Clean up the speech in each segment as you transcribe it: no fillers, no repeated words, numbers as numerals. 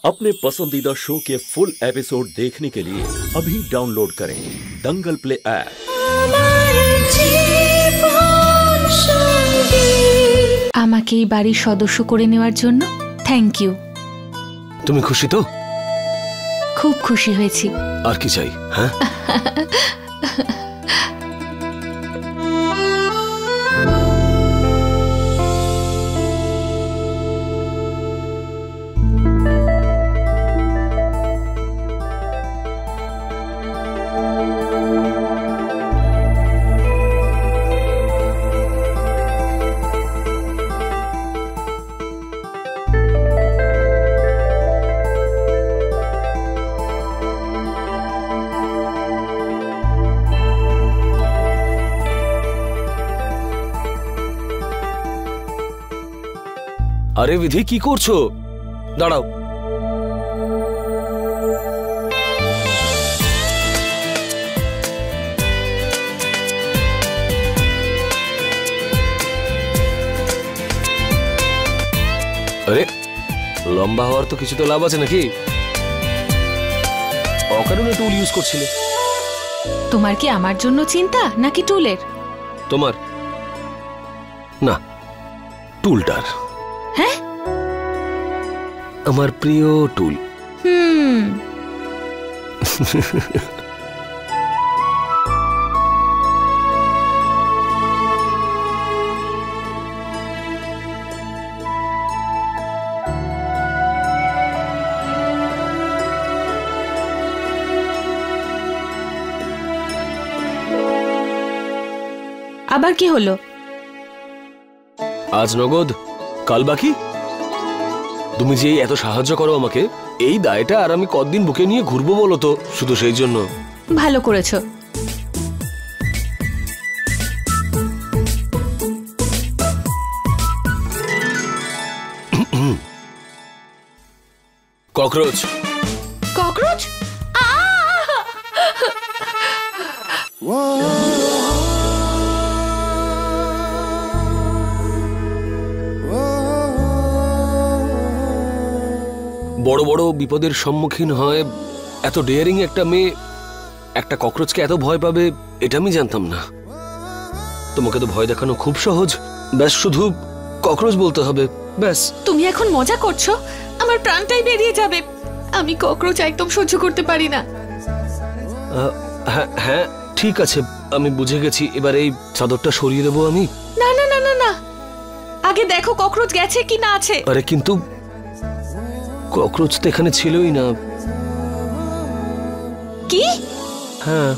अपने पसंदीदा शो के फुल एपिसोड देखने के लिए अभी डाउनलोड करें दंगल प्ले ऐप। আমাকে এই বাড়ির সদস্য করে নেওয়ার জন্য থ্যাংক ইউ। তুমি খুশি তো? খুব খুশি হয়েছি। আর কি চাই? হ্যাঁ আরে বিধি কি করছো? দাঁড়াও। আরে লম্বা হওয়ার তো কিছু তো লাভ আছে নাকি? অকারণে টুল ইউজ করছিলে। তোমার কি আমার জন্য চিন্তা নাকি টুলের? তোমার না, টুলটার। হ্যাঁ, আমার প্রিয় টুল। আবার কি হলো? আজ নগদ, কাল বাকি। তুমি যে এত সাহায্য করো আমাকে, এই দায়টা আর আমি কতদিন বুকে নিয়ে ঘুরবো বলো তো? শুধু সেই জন্য। ভালো করেছো। ককরোচ। ককরোচ? বড় বড় বিপদের সম্মুখীন হয় এত ডেয়ারিং একটা মেয়ে একটা ককরোচকে এত ভয় পাবে, এটা আমি জানতাম না। তোমাকে তো ভয় দেখানো খুব সহজ, ব্যাস শুধু ককরোচ বলতে হবে, ব্যাস। তুমি এখন মজা করছো? আমার প্রাণটাই বেরিয়ে যাবে। আমি ককরোচ একদম সহ্য করতে পারি না। হ্যাঁ ঠিক আছে, আমি বুঝে গেছি। এবার এই চাদরটা সরিয়ে দেবো আমি। না না না না না, আগে দেখো ককরোচ গেছে কি না আছে। আরে কিন্তু ককরোচ তো এখানে ছিলই না। কি? হ্যাঁ,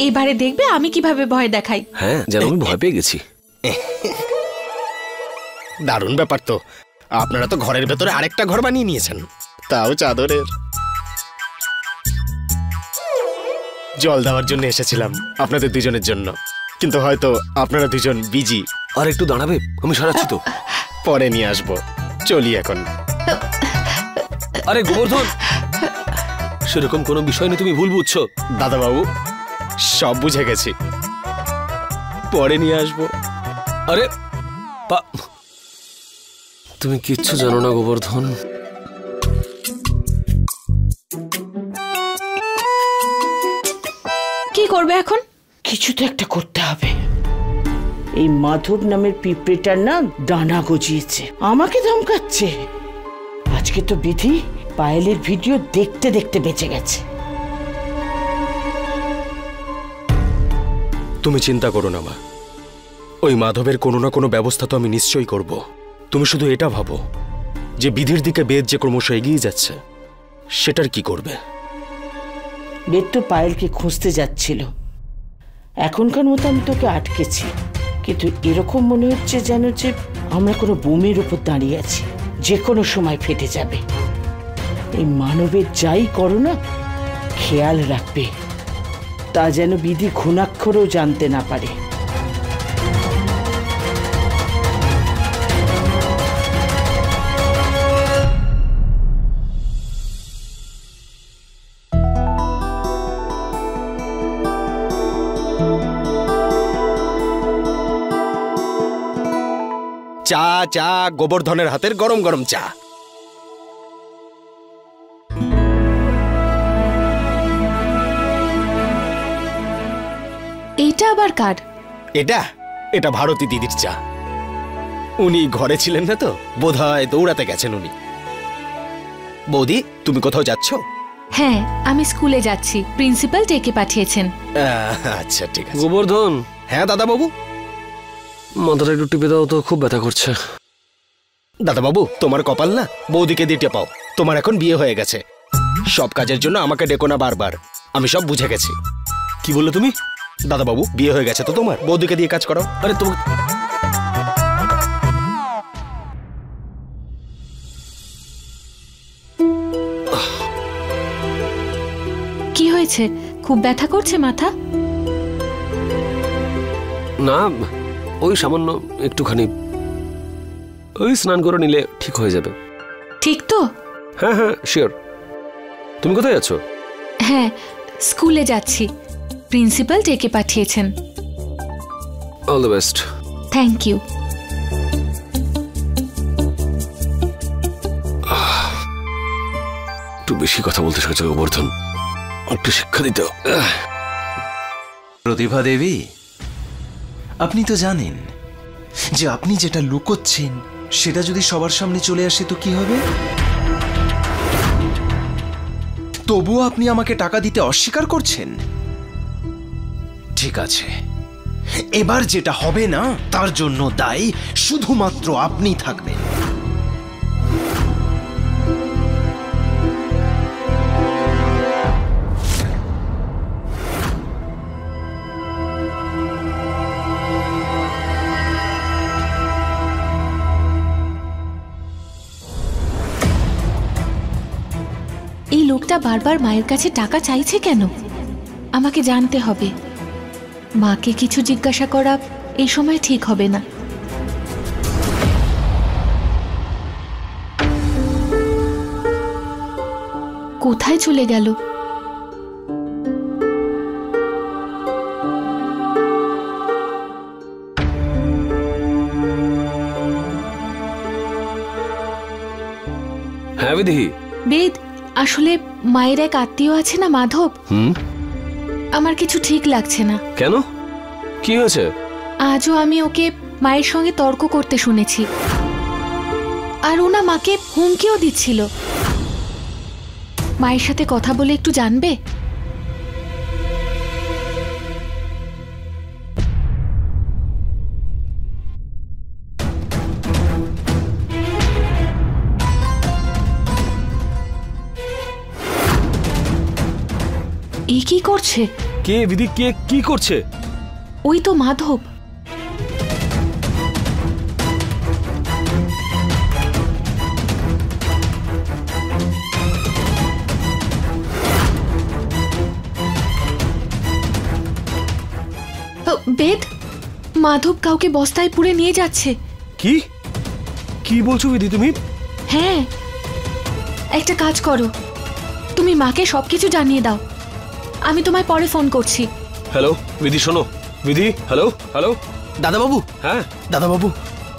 এবারে দেখবে আমি কিভাবে ভয় দেখাই। হ্যাঁ, যেন আমি ভয় পেয়ে গেছি। দারুণ ব্যাপার তো। আপনারা তো ঘরের ভেতরে আরেকটা ঘর বানিয়ে নিয়েছেন, তাও চাদরের। জল দেওয়ার জন্য এসেছিলাম আপনাদের দুজনের জন্য, কিন্তু হয়তো আপনারা দুজন বিজি। আর একটু দাঁড়াবে, আমি সারাচ্ছি তো। পরে নিয়ে আসবো, চলি এখন। আরে গোবর্ধন, সেরকম কোনো বিষয় নেই, তুমি ভুল বুঝছো। দাদা বাবু, সব বুঝে গেছি, পরে নিয়ে আসবো। আরে তুমি কিচ্ছু জানো না গোবর্ধন। কি করবে এখন? কিছু তো একটা করতে হবে। এই মাধব নামের পিঁপড়েটার না ডানা গজিয়েছে, আমাকে ধমকাচ্ছে। আজকে তো বিধি পায়েলের ভিডিও দেখতে দেখতে বেঁচে গেছে। তুমি চিন্তা করো না মা, ওই মাধবের কোনো না কোনো ব্যবস্থা তো আমি নিশ্চয়ই করব। তুমি শুধু এটা ভাবো যে বিধির দিকে বেদ যে ক্রমশ এগিয়ে যাচ্ছে, সেটার কি করবে? বেদ তো পায়েলকে খুঁজতে যাচ্ছিল। এখনকার মতো আমি তোকে আটকেছি, কিন্তু এরকম মনে হচ্ছে যেন যে আমরা কোনো বোমের উপর দাঁড়িয়ে আছি, যে কোনো সময় ফেটে যাবে। এই মানবের যাই করো না, খেয়াল রাখবে তা যেন বিধি ঘুণাক্ষরেও জানতে না পারে। চা চা, গোবর্ধনের হাতের গরম গরম চা। এটা আবার কার? এটা এটা ভারতী দিদির চা। উনি ঘরে ছিলেন না তো, বোধহয় দৌড়াতে গেছেন উনি। বৌদি, তুমি কোথাও যাচ্ছ? হ্যাঁ, আমি স্কুলে যাচ্ছি, প্রিন্সিপাল ডেকে পাঠিয়েছেন। আচ্ছা ঠিক আছে। গোবর্ধন। হ্যাঁ দাদা বাবু। মাথাটা একটু টিপে দাও তো, খুব ব্যথা করছে। দাদা বাবু, তোমার কপাল না, বৌদিকে দিয়ে টেপাও। তোমার এখন বিয়ে হয়ে গেছে, সব কাজের জন্য আমাকে ডেকো না বারবার, আমি সব বুঝে গেছি। কি বললে তুমি? দাদা বাবু, বিয়ে হয়ে গেছে তো তোমার, বৌদিকে দিয়ে কাজ করো। আরে তুমি কি হয়েছে? খুব ব্যথা করছে মাথা? না, ওই সামান্য একটুখানি, ওই স্নান করে নিলে ঠিক হয়ে যাবে। ঠিক তো? হ্যাঁ হ্যাঁ শিওর। তুমি কোথায় যাচ্ছ? হ্যাঁ, স্কুলে যাচ্ছি, প্রিন্সিপাল ডেকে পাঠিয়েছেন। All the best. Thank you. একটু বেশি কথা বলতে শিখেছ গোবর্ধন, একটু শিক্ষা দিতে। প্রতিভা দেবী, আপনি তো জানেন যে আপনি যেটা লুকোচ্ছেন সেটা যদি সবার সামনে চলে আসে তো কি হবে? তবুও আপনি আমাকে টাকা দিতে অস্বীকার করছেন। ঠিক আছে, এবার যেটা হবে না তার জন্য দায়ী শুধুমাত্র আপনি থাকবেন। এই লোকটা বারবার মায়ের কাছে টাকা চাইছে কেন? আমাকে জানতে হবে। মাকে কিছু জিজ্ঞাসা করা এই সময় ঠিক হবে না। কোথায় চলে গেল? হ্যাঁ বিধি। বেদ, আসলে মায়ের এক আত্মীয় আছে না, মাধব। আমার কিছু ঠিক লাগছে না। কেন? কি হয়েছে? আজও আমি ওকে মায়ের সঙ্গে তর্ক করতে শুনেছি, আর ও না মাকে হুমকিও দিচ্ছিল। মায়ের সাথে কথা বলে একটু জানবে? এ কি করছে? কে বিধি? কে কি করছে? ওই তো মাধব। বেদ, মাধব কাউকে বস্তায় পুরে নিয়ে যাচ্ছে। কি কি বলছো বিধি তুমি? হ্যাঁ, একটা কাজ করো, তুমি মাকে সবকিছু জানিয়ে দাও। আমি তোমায় পরে ফোন করছি। হ্যালো বিধি, শোনো বিধি। Hello hello. দাদা বাবু। হ্যাঁ দাদা বাবু,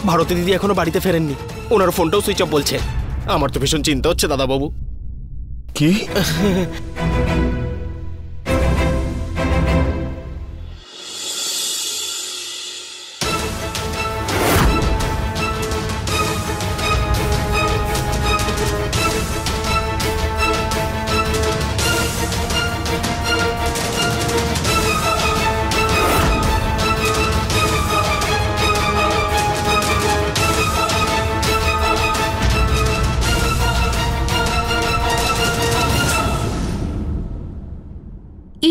ভারতী দিদি এখনো বাড়িতে ফেরেননি, ওনার ফোনটাও সুইচ অফ বলছে। আমার তো ভীষণ চিন্তা হচ্ছে দাদা বাবু। কি?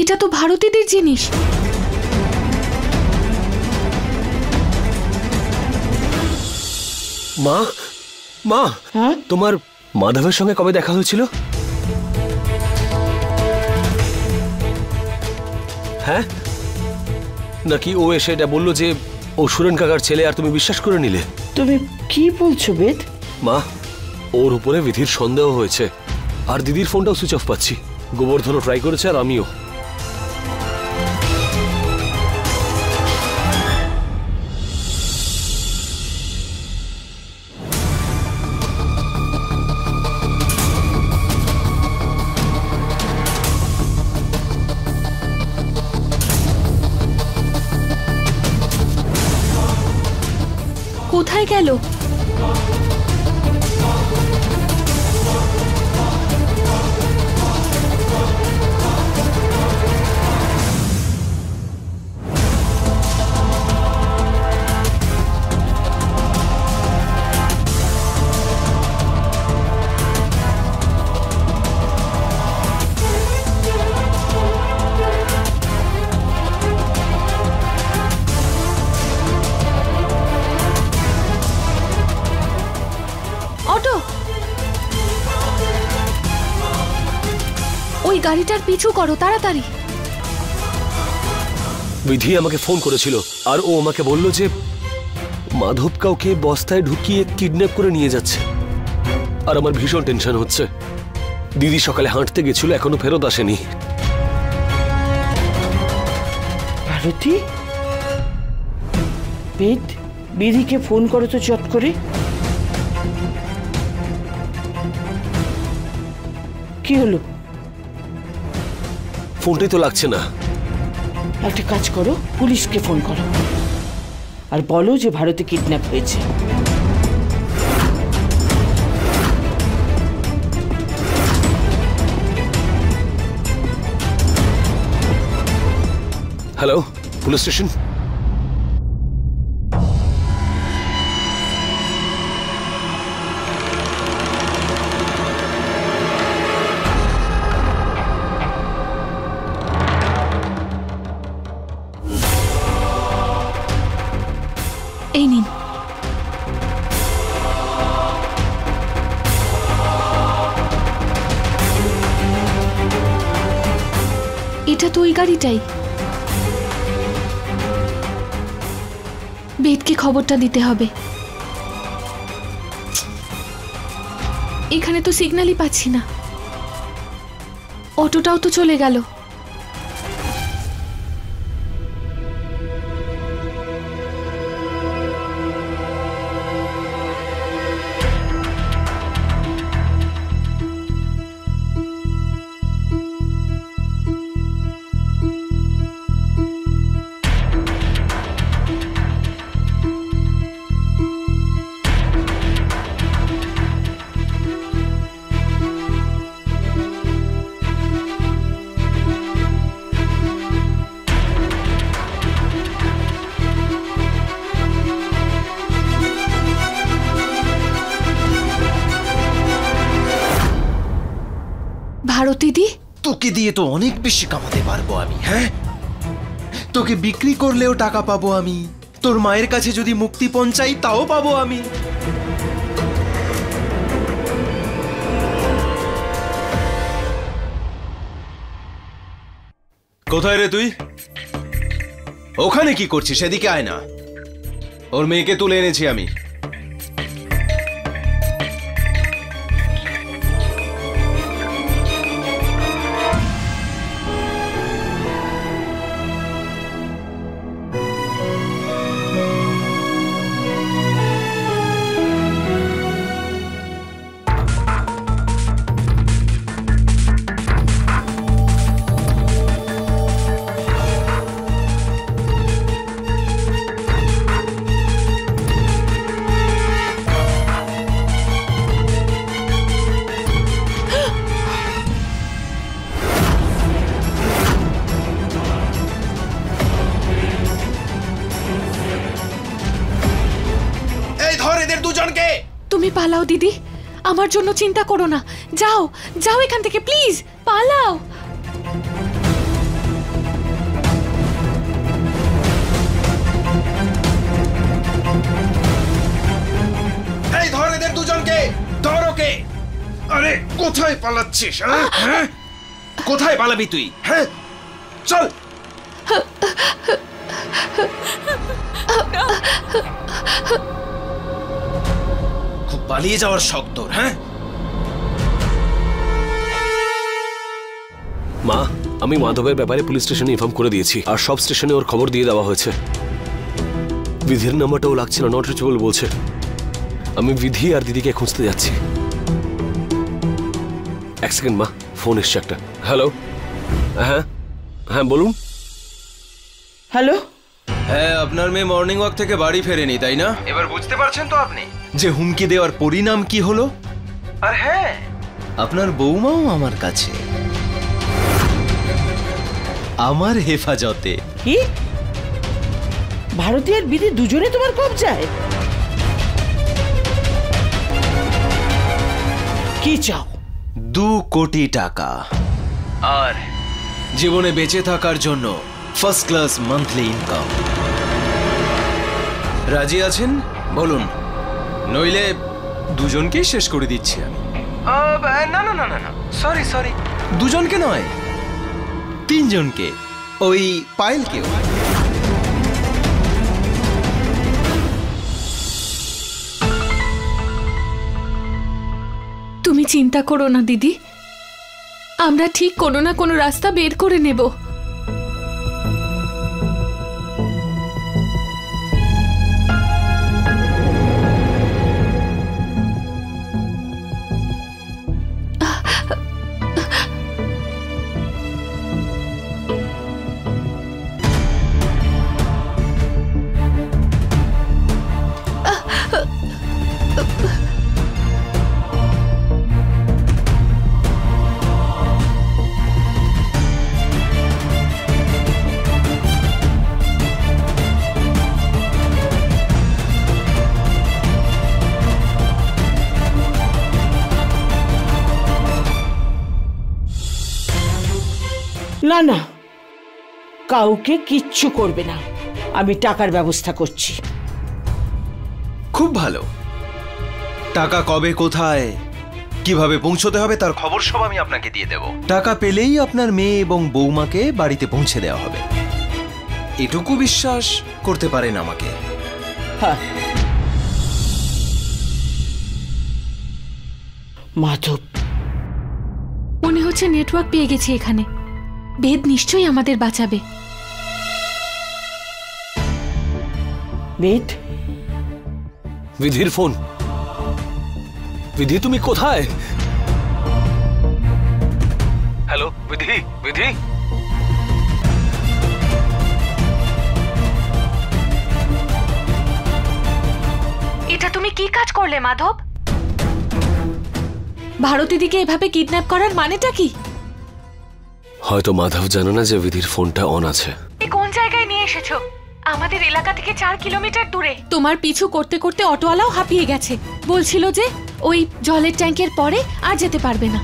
এটা তো ভারতীদের জিনিস। মা, মা, হ্যাঁ, তোমার মাধবের সঙ্গে কবে দেখা হয়েছিল? হ্যাঁ, নাকি ও এসে এটা বললো যে ও সুরেন কাকার ছেলে, আর তুমি বিশ্বাস করে নিলে? তুমি কি বলছো বেদ? মা, ওর উপরে বিধির সন্দেহ হয়েছে, আর দিদির ফোনটাও সুইচ অফ পাচ্ছি। গোবর্ধনও ট্রাই করেছে, আর আমিও। কোথায় গেল? অটো, ওই গাড়িটার পিছু করো তাড়াতাড়ি। বিধি আমাকে ফোন করেছিল আর ও আমাকে বলল যে মাধব কাউকে বস্তায় ঢুকিয়ে কিডন্যাপ করে নিয়ে যাচ্ছে। আর আমার ভীষণ টেনশন হচ্ছে। দিদি সকালে হাঁটতে গেছিল, এখনো ফেরত আসেনি। ভারতী, বিধিকে ফোন করো তো চট করে। কি হলো? ফোনটাই তো লাগছে না। একটা কাজ করো, পুলিশকে ফোন করো আর বলো যে ভারতে কিডন্যাপ হয়েছে। Hello, police station. এই নিন। এটা তো ওই গাড়িটাই। বেদকে খবরটা দিতে হবে। এখানে তো সিগন্যালই পাচ্ছি না। অটোটাও তো চলে গেল। ভারতী দি, তোকে দিয়ে তো অনেক বেশি কামাতে পারবো আমি। হ্যাঁ, তোকে বিক্রি করলেও টাকা পাবো আমি, তোর মায়ের কাছে যদি মুক্তিপণ চাই তাও পাবো আমি। কোথায় রে তুই? ওখানে কি করছিস? সেদিকে আয় না। ওর মেয়েকে তুলে এনেছি আমি। তুমি পালাও দিদি, আমার জন্য চিন্তা করো না। যাও যাও এখান থেকে, প্লিজ পালাও। এই ধর এদের দুজনকে, ধর ওকে। আরে কোথায় পালাচ্ছিস? হ্যাঁ, কোথায় পালাবি তুই? হ্যাঁ, চল। খুব পালিয়ে যাওয়ার শখ তোর? হ্যাঁ, মা, আমি মাধবের ব্যাপারে পুলিশ স্টেশনে ইনফর্ম করে দিয়েছি আর সব স্টেশনে ওর খবর দিয়ে দেওয়া হয়েছে। বিধির নাম্বারটাও লাগছে না, নট রিচেবল বলছে। আমি বিধি আর দিদিকে খুঁজতে যাচ্ছি। এক সেকেন্ড মা, ফোন এসছে একটা। হ্যালো, হ্যাঁ হ্যাঁ বলুন। হ্যালো, হ্যাঁ, আপনার মেয়ে মর্নিং ওয়াক থেকে বাড়ি ফেরেনি, তাই না? এবার বুঝতে পারছেন তো আপনি যে হুমকি দেওয়ার পরিণাম কি হলো? আর হ্যাঁ, আপনার বৌমাও আমার কাছে, আমার হেফাজতে। কি ভারতী আর বিধি দুজনে তোমার কবজায়? কি চাও? 2 কোটি টাকা আর জীবনে বেঁচে থাকার জন্য ফার্স্ট ক্লাস মান্থলি ইনকাম। রাজি আছেন বলুন, নইলে দুজনকেই শেষ করে দিচ্ছি আমি। না না না না না, সরি, দুজনকে নয়, 3 জনকে, ওই পায়েলকেও। তুমি চিন্তা করো না দিদি, আমরা ঠিক কোনো না কোনো রাস্তা বের করে নেব। না না, কাউকে কিচ্ছু করবে না, আমি টাকার ব্যবস্থা করছি। খুব ভালো। টাকা কবে, কোথায়, কিভাবে পৌঁছতে হবে তার খবর সব আমি আপনাকে দিয়ে দেব। টাকা পেলেই আপনার মেয়ে এবং বৌমাকে বাড়িতে পৌঁছে দেওয়া হবে, এটুকু বিশ্বাস করতে পারেন আমাকে। হ্যাঁ মাধব, মনে হচ্ছে নেটওয়ার্ক পেয়ে গেছি এখানে। বেদ নিশ্চয়ই আমাদের বাঁচাবে। বেদ, বিধির ফোন। বিধি, তুমি কোথায়? হ্যালো বিধি, বিধি। এটা তুমি কি কাজ করলে মাধব? ভারতীদিকে এভাবে কিডন্যাপ করার মানেটা কি? হয়তো মাধব জানে না যে বিধির ফোনটা অন আছে। কোন জায়গায় নিয়ে এসেছো? আমাদের এলাকা থেকে 4 কিলোমিটার দূরে। তোমার পিছু করতে করতে অটোওয়ালাও হাঁপিয়ে গেছে, বলছিল যে ওই জলের ট্যাঙ্কের পরে আর যেতে পারবে না,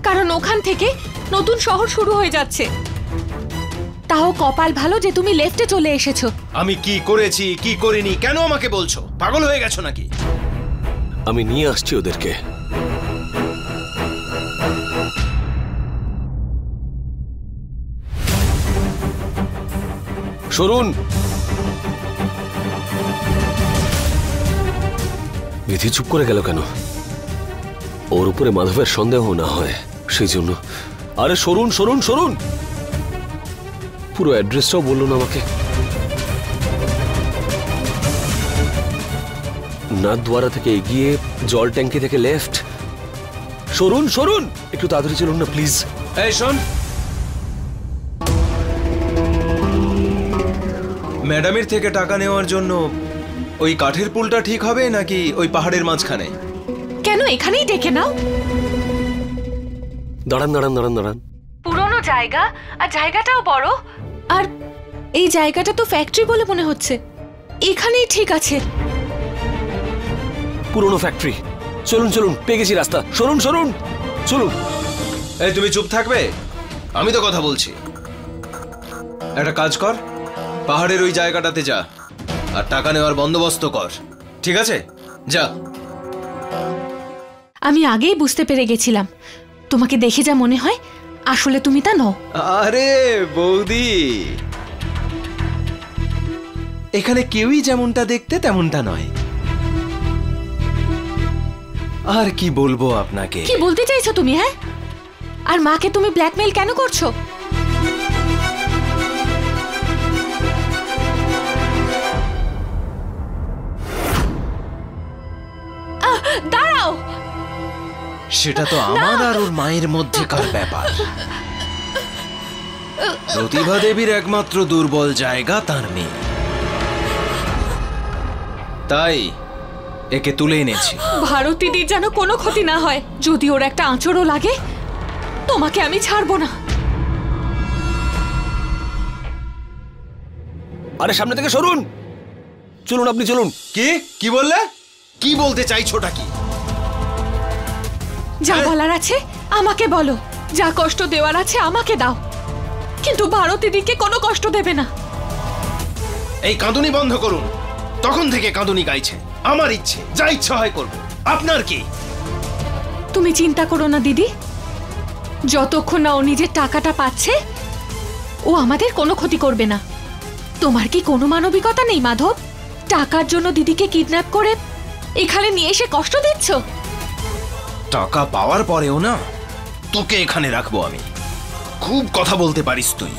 কারণ ওখান থেকে নতুন শহর শুরু হয়ে যাচ্ছে। তাও কপাল ভালো যে তুমি লেফটে চলে এসেছো। আমি কি করেছি, কি করিনি, কেন আমাকে বলছো? পাগল হয়ে গেছো নাকি? আমি নিয়ে আসছি ওদেরকে। সরুন। বিধি চুপ করে গেল কেন? ওর উপরে মাধবের সন্দেহ না হয় সেই জন্য। আরে সরুন সরুন সরুন। পুরো অ্যাড্রেসটাও বললো না আমাকে। নাথদ্বারা থেকে এগিয়ে জল ট্যাঙ্কি থেকে লেফট। সরুন সরুন, একটু তাড়াতাড়ি চলুন না প্লিজ। এই শোন, ম্যাডামের থেকে টাকা নেওয়ার জন্য ওই কাঠের পুলটা ঠিক হবে নাকি ওই পাহাড়ের মাঝখানে? কেন এখানেই ডেকে নাও। দাঁড়ান দাঁড়ান দাঁড়ান দাঁড়ান। পুরনো জায়গা, আর জায়গাটাও বড়, আর এই জায়গাটা তো ফ্যাক্টরি বলে মনে হচ্ছে। এখানেই ঠিক আছে। পুরনো ফ্যাক্টরি। চলুন চলুন, পেয়ে গেছি রাস্তা। সরুন সরুন চলুন। এই তুমি চুপ থাকবে? আমি তো কথা বলছি। একটা কাজ কর, পাহাড়ের ওই জায়গাটাতে যা আর টাকা নেওয়ার বন্দোবস্ত কর, ঠিক আছে? যা। আমি আগেই বুঝতে পেরে গেছিলাম, তোমাকে দেখে যা মনে হয় আসলে তুমি তা নও। আরে বৌদি, এখানে কেউই যেমনটা দেখতে তেমনটা নয়। আর কি বলবো আপনাকে? কি বলতে চাইছো তুমি? হ্যাঁ, আর মাকে তুমি ব্ল্যাকমেইল কেন করছো? দাঁড়াও। সেটা তো আমার আর ওর মায়ের মধ্যেকার ব্যাপার। প্রতিভা দেবীর একমাত্র দুর্বল জায়গা তার মেয়ে, তাই একে তুলে এনেছি। ভারতীদির যেন কোনো ক্ষতি না হয়। যদি ওর একটা আঁচড়ও লাগে, তোমাকে আমি ছাড়বো না। আরে সামনে থেকে সরুন, চলুন আপনি চলুন। কি বললে? কি বলতে চাইছোটা কি? যা বলার আছে আমাকে বলো, যা কষ্ট দেওয়ার আছে আমাকে দাও, কিন্তু ভারতীদিকে কোনো কষ্ট দেবে না। এই কাঁদুনি বন্ধ করুন। তখন থেকে কাঁদুনি গাইছে। আমার ইচ্ছে, যা ইচ্ছা হয় করব। আপনার কি? তুমি চিন্তা করো না দিদি, যতক্ষণ না ও নিজের টাকাটা পাচ্ছে ও আমাদের কোনো ক্ষতি করবে না। তোমার কি কোনো মানবিকতা নেই মাধব? টাকার জন্য দিদিকে কিডন্যাপ করে এখানে নিয়ে এসে কষ্ট দিচ্ছ। টাকা পাওয়ার পরেও না তোকে এখানে রাখবো আমি। খুব কথা বলতে পারিস তুই।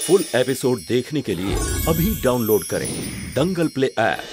फुल एपिसोड देखने के लिए अभी डाउनलोड करें दंगल प्ले ऐप।